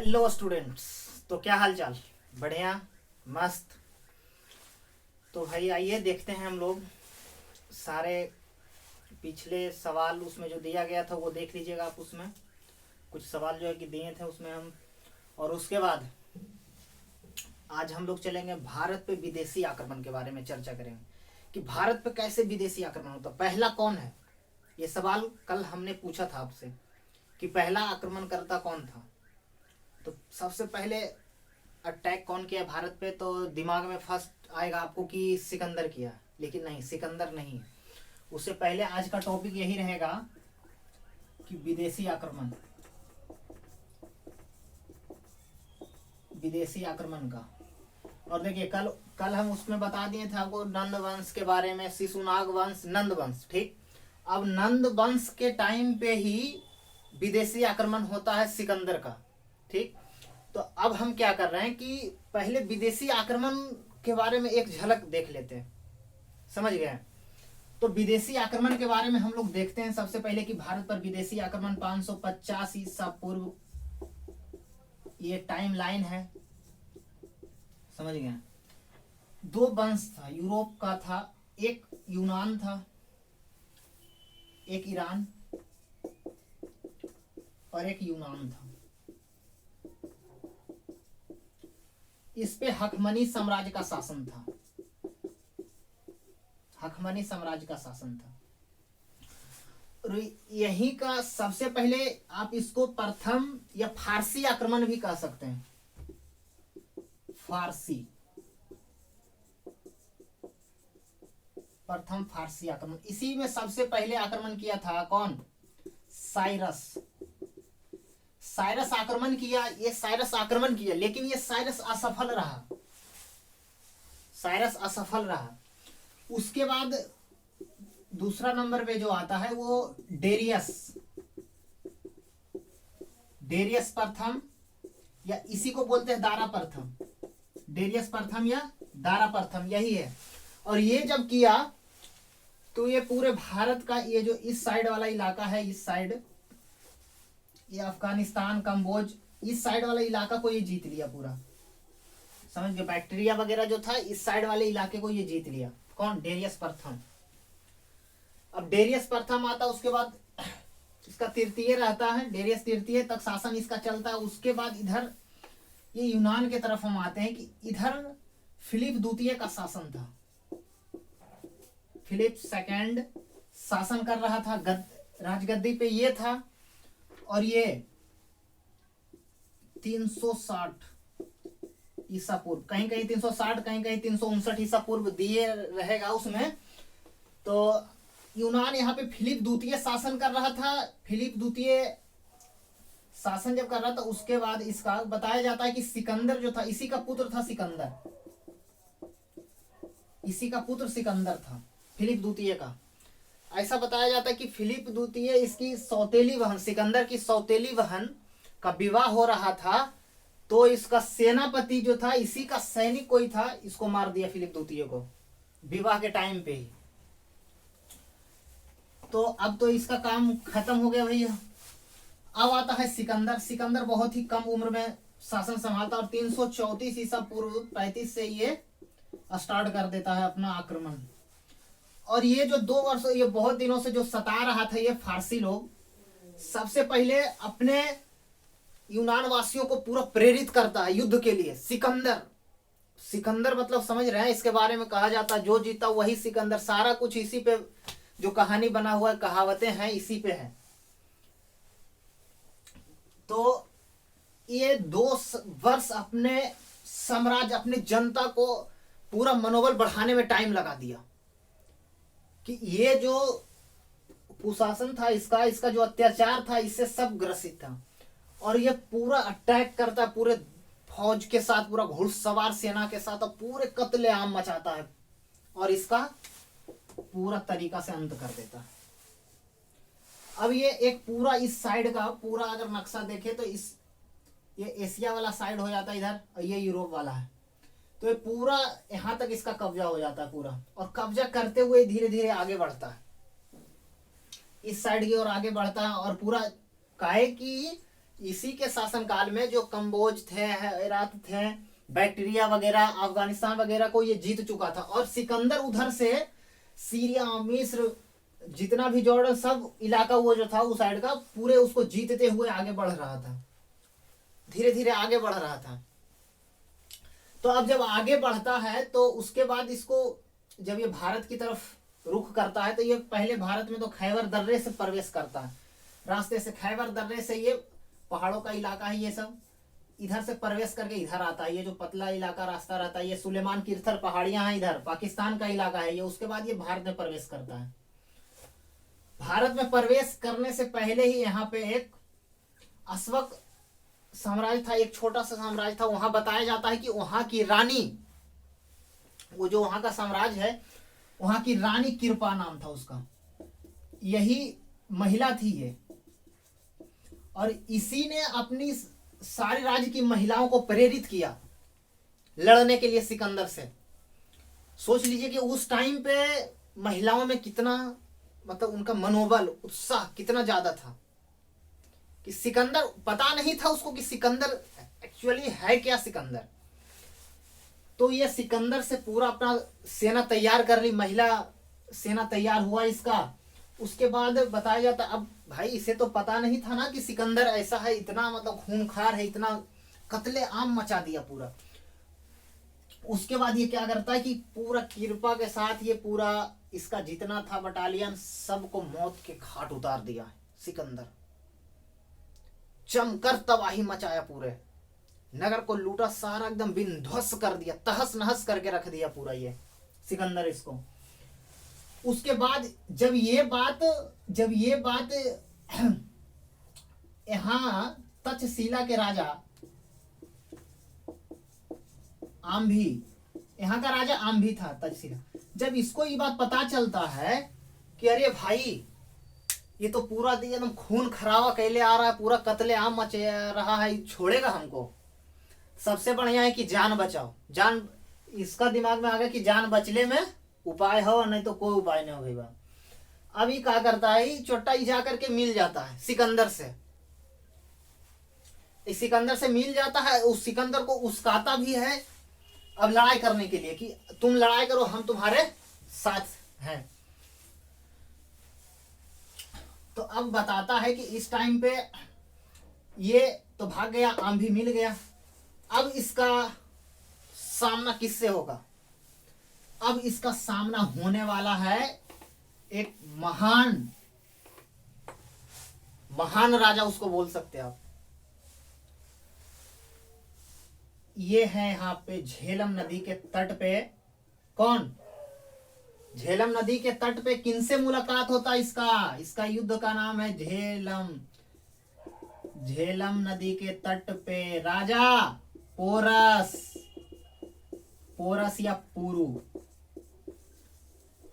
Hello students. तो क्या हाल चाल? बढ़िया, मस्त। तो भाई आइए देखते हैं हम लोग सारे पिछले सवाल उसमें जो दिया गया था वो देख लीजिएगा आप। उसमें कुछ सवाल जो है कि दिए थे उसमें हम, और उसके बाद आज हम लोग चलेंगे भारत पे विदेशी आक्रमण के बारे में चर्चा करेंगे कि भारत पे कैसे विदेशी आक्रमण होता। पहला कौन है, ये सवाल कल हमने पूछा था आपसे कि पहला आक्रमणकर्ता कौन था। तो सबसे पहले अटैक कौन किया भारत पे, तो दिमाग में फर्स्ट आएगा आपको कि सिकंदर किया, लेकिन नहीं, सिकंदर नहीं है। उससे पहले आज का टॉपिक यही रहेगा कि विदेशी आक्रमण, विदेशी आक्रमण का। और देखिए कल कल हम उसमें बता दिए थे आपको नंद वंश के बारे में, शिशुनाग वंश, नंद वंश। ठीक, अब नंद वंश के टाइम पे ही विदेशी आक्रमण होता है सिकंदर का। ठीक, तो अब हम क्या कर रहे हैं कि पहले विदेशी आक्रमण के बारे में एक झलक देख लेते हैं, समझ गए। तो विदेशी आक्रमण के बारे में हम लोग देखते हैं सबसे पहले कि भारत पर विदेशी आक्रमण 550 ईसा पूर्व, ये टाइम लाइन है, समझ गए। दो वंश था, यूरोप का था, एक यूनान था, एक ईरान और एक यूनान था। इस पे हकमनी साम्राज्य का शासन था, हकमनी साम्राज्य का शासन था। और यही का सबसे पहले आप इसको प्रथम या फारसी आक्रमण भी कह सकते हैं, फारसी, प्रथम फारसी आक्रमण। इसी में सबसे पहले आक्रमण किया था कौन? साइरस। साइरस आक्रमण किया, ये साइरस आक्रमण किया, लेकिन ये साइरस असफल रहा, साइरस असफल रहा। उसके बाद दूसरा नंबर पे जो आता है वो डेरियस, डेरियस प्रथम, या इसी को बोलते हैं दारा प्रथम, डेरियस प्रथम या दारा प्रथम, यही है। और ये जब किया तो ये पूरे भारत का ये जो इस साइड वाला इलाका है, इस साइड, ये अफगानिस्तान, कंबोज, इस साइड वाला इलाका को ये जीत लिया पूरा, समझ गए। बैक्टीरिया वगैरह जो था इस साइड वाले इलाके को ये जीत लिया। कौन? डेरियस प्रथम। अब डेरियस प्रथम आता, उसके बाद इसका तृतीय रहता है, डेरियस तृतीय तक शासन इसका चलता है। उसके बाद इधर ये यूनान के तरफ हम आते हैं कि इधर फिलिप द्वितीय का शासन था, फिलिप सेकंड शासन कर रहा था, राजगद्दी पे ये था। और ये 360 ईसा पूर्व, कहीं कहीं 360, कहीं कहीं 359 ईसा पूर्व दिए रहेगा उसमें। तो यूनान यहाँ पे फिलिप द्वितीय शासन कर रहा था। फिलिप द्वितीय शासन जब कर रहा था उसके बाद इसका बताया जाता है कि सिकंदर जो था, इसी का पुत्र था सिकंदर, इसी का पुत्र सिकंदर था, फिलिप द्वितीय का। ऐसा बताया जाता है कि फिलिप द्वितीय इसकी सौतेली बहन, सिकंदर की सौतेली बहन का विवाह हो रहा था, तो इसका सेनापति जो था, इसी का सैनिक कोई था, इसको मार दिया फिलिप द्वितीय को विवाह के टाइम पे ही। तो अब तो इसका काम खत्म हो गया भैया। अब आता है सिकंदर। सिकंदर बहुत ही कम उम्र में शासन संभालता और 334 ईसा पूर्व 35 से ये स्टार्ट कर देता है अपना आक्रमण। और ये जो 2 वर्ष, ये बहुत दिनों से जो सता रहा था ये फारसी लोग, सबसे पहले अपने यूनान वासियों को पूरा प्रेरित करता है युद्ध के लिए। सिकंदर, सिकंदर मतलब समझ रहे हैं, इसके बारे में कहा जाता है जो जीता वही सिकंदर। सारा कुछ इसी पे जो कहानी बना हुआ है, कहावतें हैं, इसी पे है। तो ये 2 वर्ष अपने साम्राज्य, अपने जनता को पूरा मनोबल बढ़ाने में टाइम लगा दिया कि ये जो कुशासन था इसका, इसका जो अत्याचार था, इससे सब ग्रसित था। और ये पूरा अटैक करता है पूरे फौज के साथ, पूरा घुड़सवार सेना के साथ, और पूरे कत्लेआम मचाता है और इसका पूरा तरीका से अंत कर देता है। अब ये एक पूरा इस साइड का पूरा अगर नक्शा देखे तो इस, ये एशिया वाला साइड हो जाता है इधर, और ये यूरोप वाला है। तो ये पूरा यहां तक इसका कब्जा हो जाता है पूरा, और कब्जा करते हुए धीरे धीरे आगे बढ़ता है, इस साइड की ओर आगे बढ़ता है। और पूरा काहे कि इसी के शासनकाल में जो कंबोज थे, हेरात थे, बैक्टीरिया वगैरह, अफगानिस्तान वगैरह को ये जीत चुका था। और सिकंदर उधर से सीरिया, मिस्र, जितना भी जॉर्डन सब इलाका वो जो था उस साइड का, पूरे उसको जीतते हुए आगे बढ़ रहा था, धीरे धीरे आगे बढ़ रहा था। तो अब जब आगे बढ़ता है तो उसके बाद इसको जब ये भारत की तरफ रुख करता है तो ये पहले भारत में तो खैबर दर्रे से प्रवेश करता है, रास्ते से खैबर दर्रे से, ये पहाड़ों का इलाका है, ये सब इधर से प्रवेश करके इधर आता है। ये जो पतला इलाका रास्ता रहता है, ये सुलेमान किर्थर पहाड़ियां हैं, इधर पाकिस्तान का इलाका है ये। उसके बाद ये भारत में प्रवेश करता है। भारत में प्रवेश करने से पहले ही यहाँ पे एक अशोक साम्राज्य था, एक छोटा सा साम्राज्य था। वहां बताया जाता है कि वहां की रानी, वो जो वहां का साम्राज्य है, वहां की रानी कृपा नाम था उसका, यही महिला थी ये। और इसी ने अपनी सारे राज्य की महिलाओं को प्रेरित किया लड़ने के लिए सिकंदर से। सोच लीजिए कि उस टाइम पे महिलाओं में कितना, मतलब उनका मनोबल, उत्साह कितना ज्यादा था कि सिकंदर, पता नहीं था उसको कि सिकंदर एक्चुअली है क्या सिकंदर। तो ये सिकंदर से पूरा अपना सेना तैयार कर ली, महिला सेना तैयार हुआ इसका। उसके बाद बताया जाता, अब भाई इसे तो पता नहीं था ना कि सिकंदर ऐसा है, इतना मतलब खूंखार है, इतना कत्ले आम मचा दिया पूरा। उसके बाद ये क्या करता है कि पूरा कृपा के साथ ये पूरा इसका जितना था बटालियन सबको मौत के घाट उतार दिया है सिकंदर। जमकर तबाही मचाया, पूरे नगर को लूटा, सारा एकदम विध्वंस कर दिया, तहस नहस करके रख दिया पूरा ये सिकंदर इसको। उसके बाद जब ये बात यहाँ तक्षशिला के राजा आम्भी, यहाँ का राजा आम्भी था तक्षशिला, जब इसको ये बात पता चलता है कि अरे भाई ये तो पूरा एकदम खून खराबा कैले आ रहा है, पूरा कत्ले आम मच रहा है, छोड़ेगा हमको, सबसे बढ़िया है कि जान बचाओ। जान, इसका दिमाग में आ गया कि जान बचले में उपाय हो, नहीं तो कोई उपाय नहीं होगा। अभी क्या करता है, चोट्टा ही जा करके मिल जाता है सिकंदर से। इस सिकंदर से मिल जाता है, उस सिकंदर को उस्काता भी है अब लड़ाई करने के लिए कि तुम लड़ाई करो, हम तुम्हारे साथ हैं। तो अब बताता है कि इस टाइम पे ये तो भाग गया, आम्भी मिल गया। अब इसका सामना किससे होगा? अब इसका सामना होने वाला है एक महान राजा, उसको बोल सकते हैं आप। ये है यहाँ पे झेलम नदी के तट पे। कौन? झेलम नदी के तट पे किनसे मुलाकात होता है इसका युद्ध का नाम है झेलम। झेलम नदी के तट पे राजा पोरस या पुरु।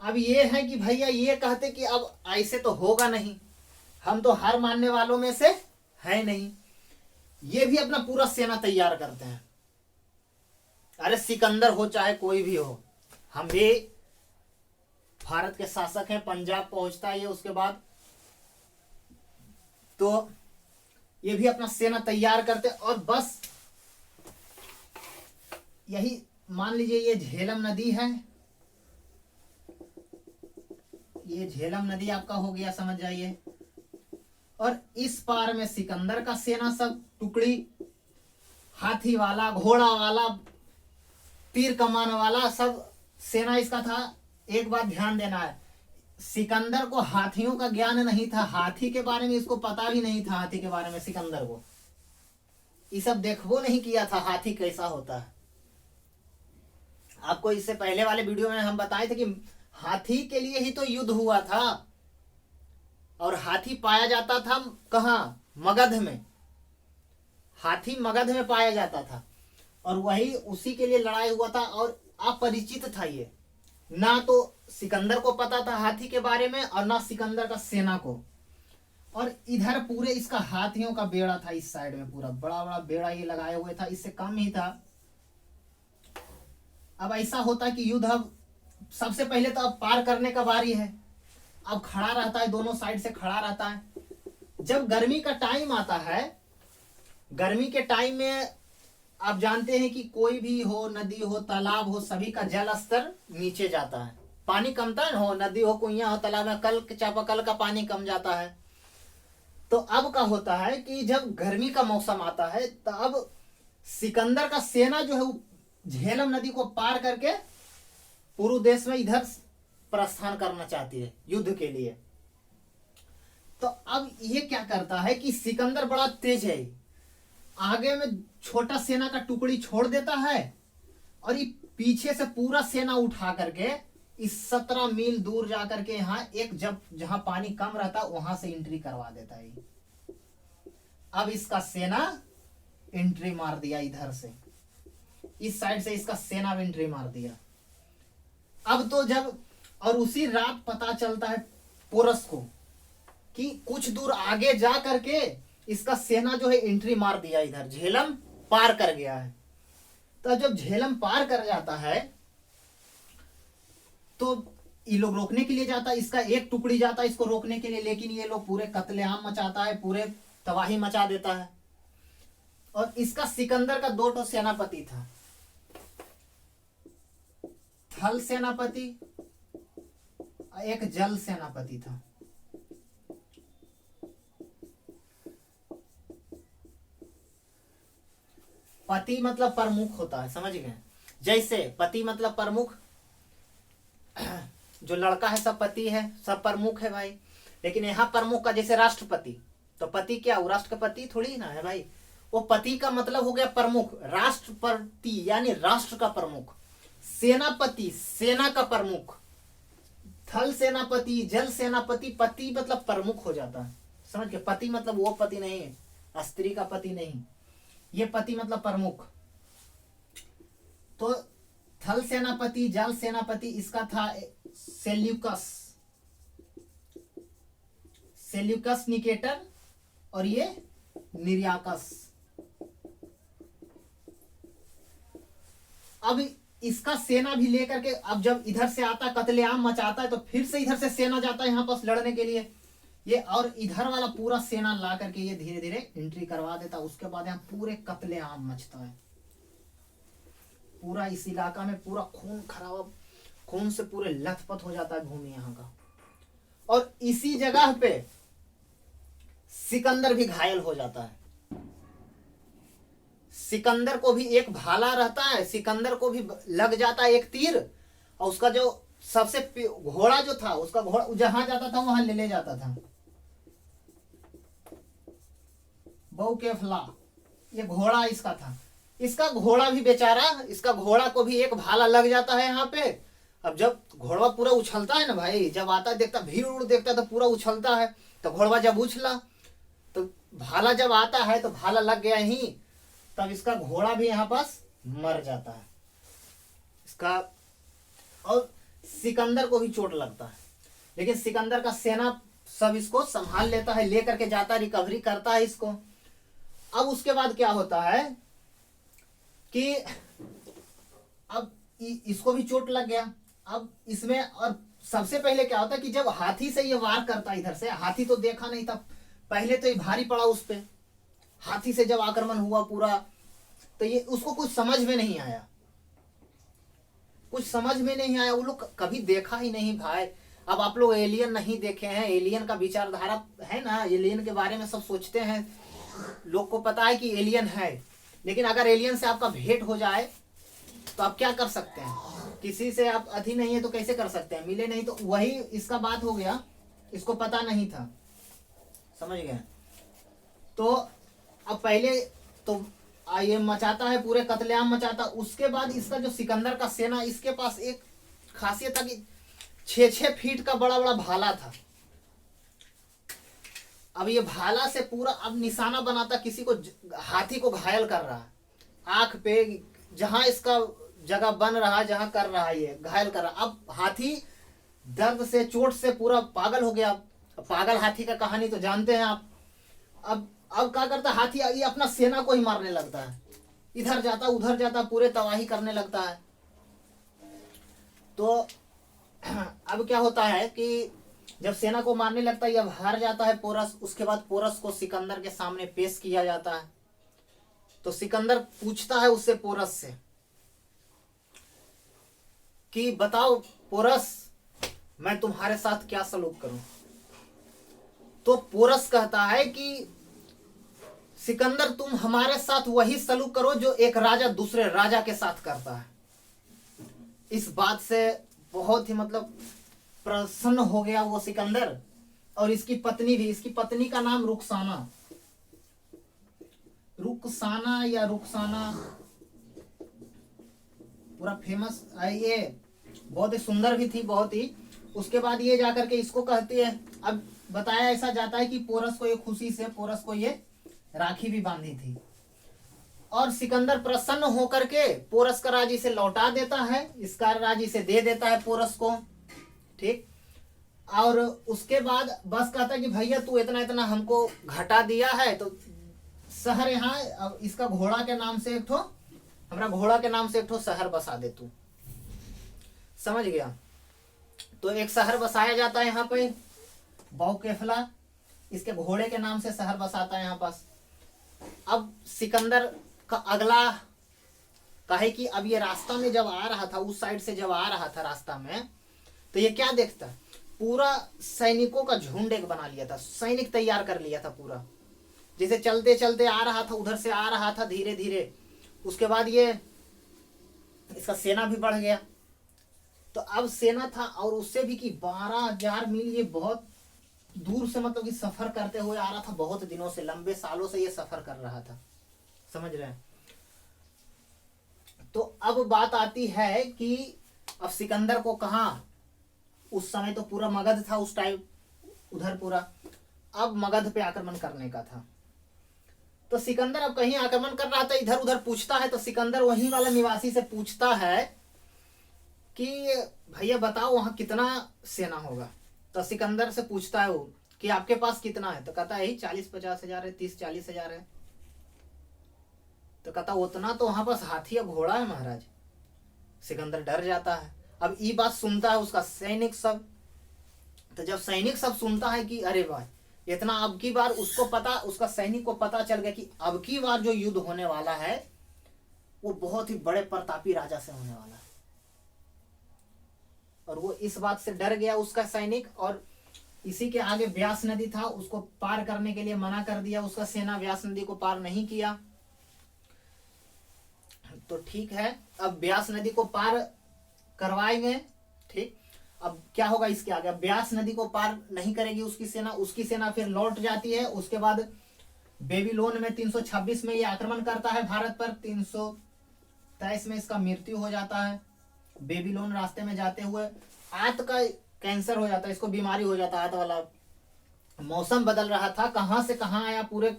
अब ये है कि भैया ये कहते कि अब ऐसे तो होगा नहीं, हम तो हार मानने वालों में से है नहीं। ये भी अपना पूरा सेना तैयार करते हैं। अरे सिकंदर हो चाहे कोई भी हो, हम भी भारत के शासक हैं। पंजाब पहुंचता है ये, उसके बाद तो ये भी अपना सेना तैयार करते। और बस यही मान लीजिए ये झेलम नदी है, ये झेलम नदी आपका हो गया, समझ जाइए। और इस पार में सिकंदर का सेना सब टुकड़ी, हाथी वाला, घोड़ा वाला, तीर कमान वाला, सब सेना इसका था। एक बात ध्यान देना है, सिकंदर को हाथियों का ज्ञान नहीं था, हाथी के बारे में इसको पता भी नहीं था। हाथी के बारे में सिकंदर को ये सब देखबो नहीं किया था, हाथी कैसा होता है। आपको इससे पहले वाले वीडियो में हम बताए थे कि हाथी के लिए ही तो युद्ध हुआ था, और हाथी पाया जाता था कहाँ? मगध में। हाथी मगध में पाया जाता था, और वही उसी के लिए लड़ाई हुआ था। और अपरिचित था ये, ना तो सिकंदर को पता था हाथी के बारे में, और ना सिकंदर का सेना को। और इधर पूरे इसका हाथियों का बेड़ा था, इस साइड में पूरा बड़ा बड़ा बेड़ा ये लगाए हुए था, इससे कम ही था। अब ऐसा होता है कि युद्ध अब सबसे पहले तो अब पार करने का बारी है। अब खड़ा रहता है, दोनों साइड से खड़ा रहता है। जब गर्मी का टाइम आता है गर्मी के टाइम में आप जानते हैं कि कोई भी हो, नदी हो, तालाब हो, सभी का जल स्तर नीचे जाता है। पानी कमता है, हो नदी हो, कुइयां हो, तालाब में, कल चापाकल का पानी कम जाता है। तो अब का होता है कि जब गर्मी का मौसम आता है तब सिकंदर का सेना जो है वो झेलम नदी को पार करके पूर्व देश में इधर प्रस्थान करना चाहती है युद्ध के लिए। तो अब ये क्या करता है कि सिकंदर बड़ा तेज है, आगे में छोटा सेना का टुकड़ी छोड़ देता है और ये पीछे से पूरा सेना उठा करके इस 17 मील दूर जाकर के यहाँ एक जब जहां पानी कम रहता वहां से एंट्री करवा देता है। अब इसका सेना एंट्री मार दिया, इधर से इस साइड से इसका सेना एंट्री मार दिया। अब तो जब और उसी रात पता चलता है पोरस को कि कुछ दूर आगे जा करके इसका सेना जो है एंट्री मार दिया, इधर झेलम पार कर गया है। तो जब झेलम पार कर जाता है तो ये लोग रोकने के लिए जाता है, इसका एक टुकड़ी जाता है इसको रोकने के लिए, लेकिन ये लोग पूरे कत्लेआम मचाता है, पूरे तबाही मचा देता है। और इसका सिकंदर का 2 सेनापति था, थल सेनापति, एक जल सेनापति था। पति मतलब प्रमुख होता है, समझ गए? जैसे पति मतलब प्रमुख, जो लड़का है सब पति है, सब प्रमुख है भाई। लेकिन यहाँ प्रमुख का जैसे राष्ट्रपति, तो पति क्या, वो राष्ट्रपति थोड़ी ना है भाई। वो पति का मतलब हो गया प्रमुख, राष्ट्रपति यानी राष्ट्र का प्रमुख, सेनापति सेना का प्रमुख, थल सेनापति, जल सेनापति, पति मतलब प्रमुख हो जाता है, समझ के? पति मतलब वो पति नहीं है, स्त्री का पति नहीं, ये पति मतलब प्रमुख। तो थल सेनापति, जल सेनापति, इसका था सेल्यूकस, सेल्यूकस निकेटर, और ये निर्याकस। अब इसका सेना भी लेकर के अब जब इधर से आता कत्लेआम मचाता है तो फिर से इधर से सेना जाता है यहाँ पर लड़ने के लिए ये, और इधर वाला पूरा सेना ला करके ये धीरे धीरे एंट्री करवा देता। उसके बाद यहाँ पूरे कत्लेआम मचता है, पूरा इस इलाका में पूरा खून खराब, खून से पूरे लथपथ हो जाता है भूमि यहाँ का। और इसी जगह पे सिकंदर भी घायल हो जाता है। सिकंदर को भी एक भाला रहता है, सिकंदर को भी लग जाता है एक तीर, और उसका जो सबसे घोड़ा जो था, उसका घोड़ा जहां जाता था वहां ले जाता था। बहुकेफला ये घोड़ा इसका था, इसका घोड़ा भी बेचारा, इसका घोड़ा को भी एक भाला लग जाता है यहाँ पे। अब जब घोड़ा पूरा उछलता है ना भाई, जब आता देखता भीड़ उड़ देखता तो पूरा उछलता है, तो घोड़ा जब उछला तो भाला जब आता है तो भाला लग गया ही, तब इसका घोड़ा भी यहाँ पास मर जाता है इसका, और सिकंदर को भी चोट लगता है। लेकिन सिकंदर का सेना सब इसको संभाल लेता है, लेकर के जाता, रिकवरी करता है इसको। अब उसके बाद क्या होता है कि अब इसको भी चोट लग गया। अब इसमें और सबसे पहले क्या होता है कि जब हाथी से ये वार करता है, इधर से हाथी तो देखा नहीं था पहले, तो ये भारी पड़ा उस पे, हाथी से जब आक्रमण हुआ पूरा, तो ये उसको कुछ समझ में नहीं आया, कुछ समझ में नहीं आया, वो लोग कभी देखा ही नहीं भाई। अब आप लोग एलियन नहीं देखे हैं, एलियन का विचारधारा है ना, एलियन के बारे में सब सोचते हैं, लोग को पता है कि एलियन है, लेकिन अगर एलियन से आपका भेंट हो जाए तो आप क्या कर सकते हैं? किसी से आप अधी नहीं है तो कैसे कर सकते हैं, मिले नहीं तो, वही इसका बात हो गया, इसको पता नहीं था, समझ गए? तो अब पहले तो ये मचाता है, पूरे कत्लेआम मचाता। उसके बाद इसका जो सिकंदर का सेना, इसके पास एक खासियत था कि 6-6 फीट का बड़ा बड़ा भाला था। अब ये भाला से पूरा अब निशाना बनाता, किसी को हाथी को घायल कर रहा है, आंख पे जहां इसका जगह बन रहा है, जहां कर रहा है ये घायल कर रहा। अब हाथी दर्द से, चोट से पूरा पागल हो गया। पागल हाथी का कहानी तो जानते हैं आप। अब क्या करता हाथी, ये अपना सेना को ही मारने लगता है, इधर जाता उधर जाता, पूरे तबाही करने लगता है। तो अब क्या होता है कि जब सेना को मारने लगता है, यह हार जाता है पोरस। उसके बाद पोरस को सिकंदर के सामने पेश किया जाता है। तो सिकंदर पूछता है उससे, पोरस से, कि बताओ पोरस, मैं तुम्हारे साथ क्या सलूक करूं। तो पोरस कहता है कि सिकंदर, तुम हमारे साथ वही सलूक करो जो एक राजा दूसरे राजा के साथ करता है। इस बात से बहुत ही मतलब प्रसन्न हो गया वो सिकंदर, और इसकी पत्नी भी। इसकी पत्नी का नाम रुखसाना, रुखसाना या रुखसाना, पूरा फेमस है ये, बहुत ही सुंदर भी थी बहुत ही। उसके बाद ये जाकर के इसको कहती है, अब बताया ऐसा जाता है कि पोरस को ये खुशी से, पोरस को ये राखी भी बांधी थी, और सिकंदर प्रसन्न होकर के पोरस का राज इसे लौटा देता है, इसका राज इसे दे देता है पोरस को, ठीक। और उसके बाद बस कहता है कि भैया तू इतना इतना हमको घटा दिया है, तो शहर यहाँ इसका घोड़ा के नाम से एक ठो, हमारा घोड़ा के नाम से एक ठो शहर बसा दे तू, समझ गया। तो एक शहर बसाया जाता है यहाँ पे, बौकेफला, इसके घोड़े के नाम से शहर बसाता है यहाँ पास। अब सिकंदर का अगला कहे कि अब ये रास्ता में जब आ रहा था, उस साइड से जब आ रहा था रास्ता में, तो ये क्या देखता, पूरा सैनिकों का झुंड एक बना लिया था, सैनिक तैयार कर लिया था पूरा। जैसे चलते चलते आ रहा था, उधर से आ रहा था धीरे धीरे, उसके बाद ये इसका सेना भी बढ़ गया। तो अब सेना था, और उससे भी कि 12,000 मील, ये बहुत दूर से मतलब कि सफर करते हुए आ रहा था, बहुत दिनों से, लंबे सालों से ये सफर कर रहा था, समझ रहे हैं। तो अब बात आती है कि अब सिकंदर को कहाँ, उस समय तो पूरा मगध था उस टाइम, उधर पूरा, अब मगध पे आक्रमण करने का था। तो सिकंदर अब कहीं आक्रमण कर रहा था, इधर उधर पूछता है। तो सिकंदर वहीं वाला निवासी से पूछता है कि भैया बताओ वहां कितना सेना होगा। तो सिकंदर से पूछता है वो कि आपके पास कितना है। तो कहता है यही 40-50 हजार है, 30-40 हजार है। तो कहता उतना तो वहां पास हाथी या घोड़ा है महाराज। सिकंदर डर जाता है। अब ये बात सुनता है उसका सैनिक सब। तो जब सैनिक सब सुनता है कि अरे भाई इतना, अब की बार उसको पता, उसका सैनिक को पता चल गया कि अब की बार जो युद्ध होने वाला है वो बहुत ही बड़े प्रतापी राजा से होने वाला है। और वो इस बात से डर गया उसका सैनिक, और इसी के आगे व्यास नदी था, उसको पार करने के लिए मना कर दिया उसका सेना, व्यास नदी को पार नहीं किया। तो ठीक है, अब व्यास नदी को पार करवाएंगे, ठीक। अब क्या होगा इसके आगे, अब व्यास नदी को पार नहीं करेगी उसकी सेना फिर लौट जाती है। उसके बाद बेबीलोन में 326 में ये आक्रमण करता है भारत पर, 323 में इसका मृत्यु हो जाता है। बेबीलोन रास्ते में जाते हुए आंत का कैंसर हो जाता है, इसको बीमारी हो जाता है आंत वाला। मौसम बदल रहा था, कहां से कहां आया, पूरे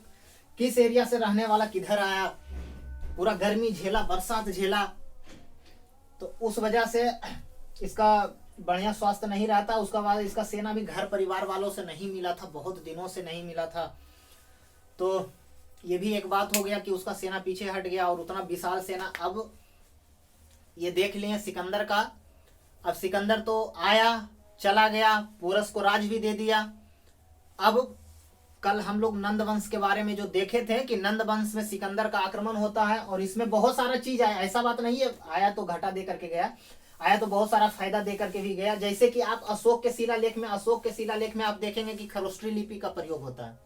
किस एरिया से रहने वाला किधर आया, पूरा गर्मी झेला, बरसात झेला। तो उस वजह से इसका बढ़िया स्वास्थ्य नहीं रहता। उसका बाद इसका सेना भी घर परिवार वालों से नहीं मिला था, बहुत दिनों से नहीं मिला था। तो ये भी एक बात हो गया कि उसका सेना पीछे हट गया, और उतना विशाल सेना। अब ये देख लिए सिकंदर का। अब सिकंदर तो आया चला गया, पोरस को राज भी दे दिया। अब कल हम लोग नंद वंश के बारे में जो देखे थे कि नंद वंश में सिकंदर का आक्रमण होता है, और इसमें बहुत सारा चीज आया। ऐसा बात नहीं है आया तो घाटा दे करके गया, आया तो बहुत सारा फायदा दे करके भी गया। जैसे कि आप अशोक के शिलालेख में आप देखेंगे कि खरोष्ठी लिपि का प्रयोग होता है।